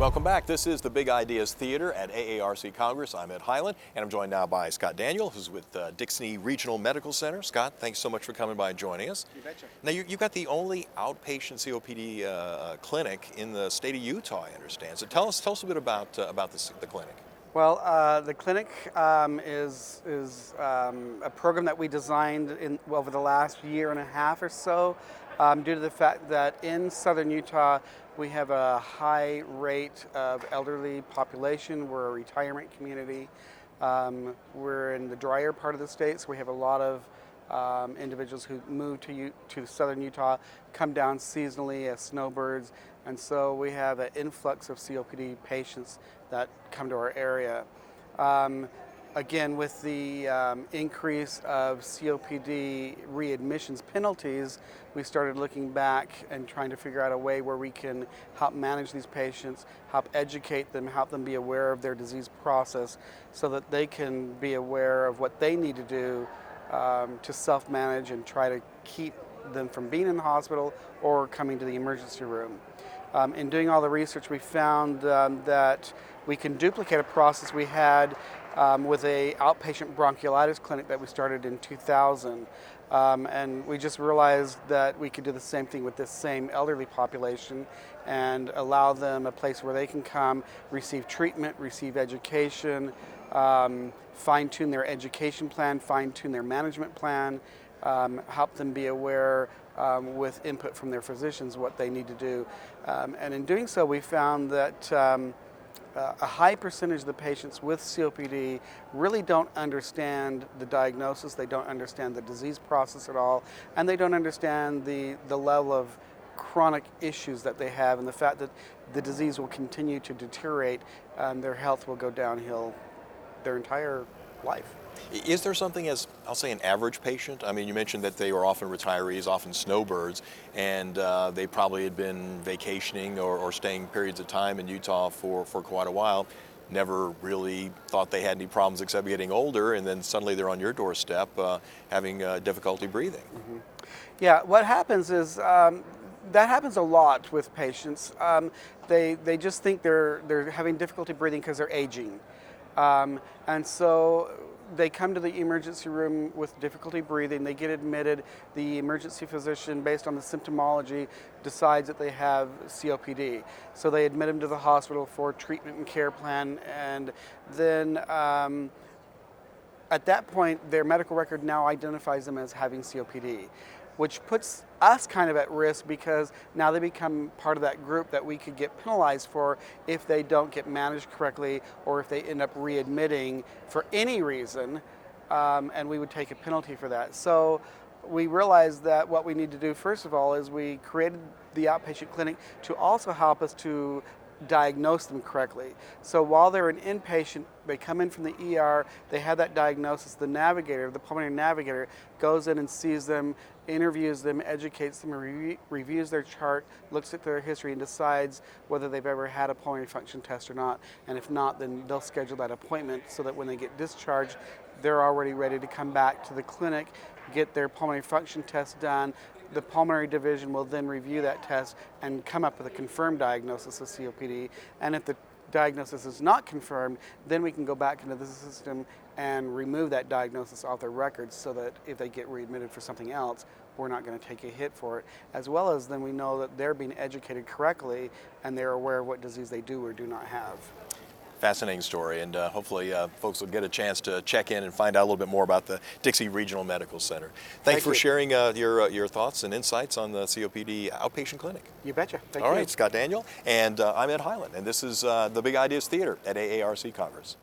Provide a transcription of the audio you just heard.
Welcome back. This is the Big Ideas Theater at AARC Congress. I'm Ed Highland, and I'm joined now by Scott Daniel, who's with Dixie Regional Medical Center. Scott, thanks so much for coming by and joining us. You betcha. Now, you've got the only outpatient COPD clinic in the state of Utah, I understand. So tell us a bit about the clinic. Well, the clinic is a program that we designed over the last year and a half or so, due to the fact that in southern Utah we have a high rate of elderly population. We're a retirement community. We're in the drier part of the state, so we have a lot of individuals who move to southern Utah, come down seasonally as snowbirds, and so we have an influx of COPD patients that come to our area. Again, with the increase of COPD readmissions penalties, we started looking back and trying to figure out a way where we can help manage these patients, help educate them, help them be aware of their disease process so that they can be aware of what they need to do to self-manage and try to keep them from being in the hospital or coming to the emergency room. In doing all the research, we found that we can duplicate a process we had with a outpatient bronchiolitis clinic that we started in 2000. And we just realized that we could do the same thing with this same elderly population and allow them a place where they can come, receive treatment, receive education, fine-tune their education plan, fine-tune their management plan, help them be aware with input from their physicians what they need to do. And in doing so, we found that a high percentage of the patients with COPD really don't understand the diagnosis, they don't understand the disease process at all, and they don't understand the level of chronic issues that they have and the fact that the disease will continue to deteriorate and their health will go downhill their entire life. Is there something as, I'll say, an average patient? I mean, you mentioned that they were often retirees, often snowbirds, and they probably had been vacationing or staying periods of time in Utah for quite a while, never really thought they had any problems except getting older, and then suddenly they're on your doorstep having difficulty breathing. Mm-hmm. Yeah, what happens is that happens a lot with patients. They just think they're having difficulty breathing because they're aging. And so they come to the emergency room with difficulty breathing, they get admitted, the emergency physician, based on the symptomology, decides that they have COPD. So they admit them to the hospital for treatment and care plan, and then at that point their medical record now identifies them as having COPD, which puts us kind of at risk because now they become part of that group that we could get penalized for if they don't get managed correctly or if they end up readmitting for any reason, and we would take a penalty for that. So we realized that what we need to do first of all is we created the outpatient clinic to also help us to diagnose them correctly. So while they're an inpatient, they come in from the ER, they have that diagnosis, the navigator, the pulmonary navigator, goes in and sees them, interviews them, educates them, reviews their chart, looks at their history and decides whether they've ever had a pulmonary function test or not. And if not, then they'll schedule that appointment so that when they get discharged, they're already ready to come back to the clinic, get their pulmonary function test done. The pulmonary division will then review that test and come up with a confirmed diagnosis of COPD. And if the diagnosis is not confirmed, then we can go back into the system and remove that diagnosis off their records so that if they get readmitted for something else, we're not going to take a hit for it. As well as then we know that they're being educated correctly and they're aware of what disease they do or do not have. Fascinating story, and hopefully folks will get a chance to check in and find out a little bit more about the Dixie Regional Medical Center. Thanks for sharing your thoughts and insights on the COPD outpatient clinic. You betcha. Thank you. All right, Scott Daniel, and I'm Ed Highland, and this is the Big Ideas Theater at AARC Congress.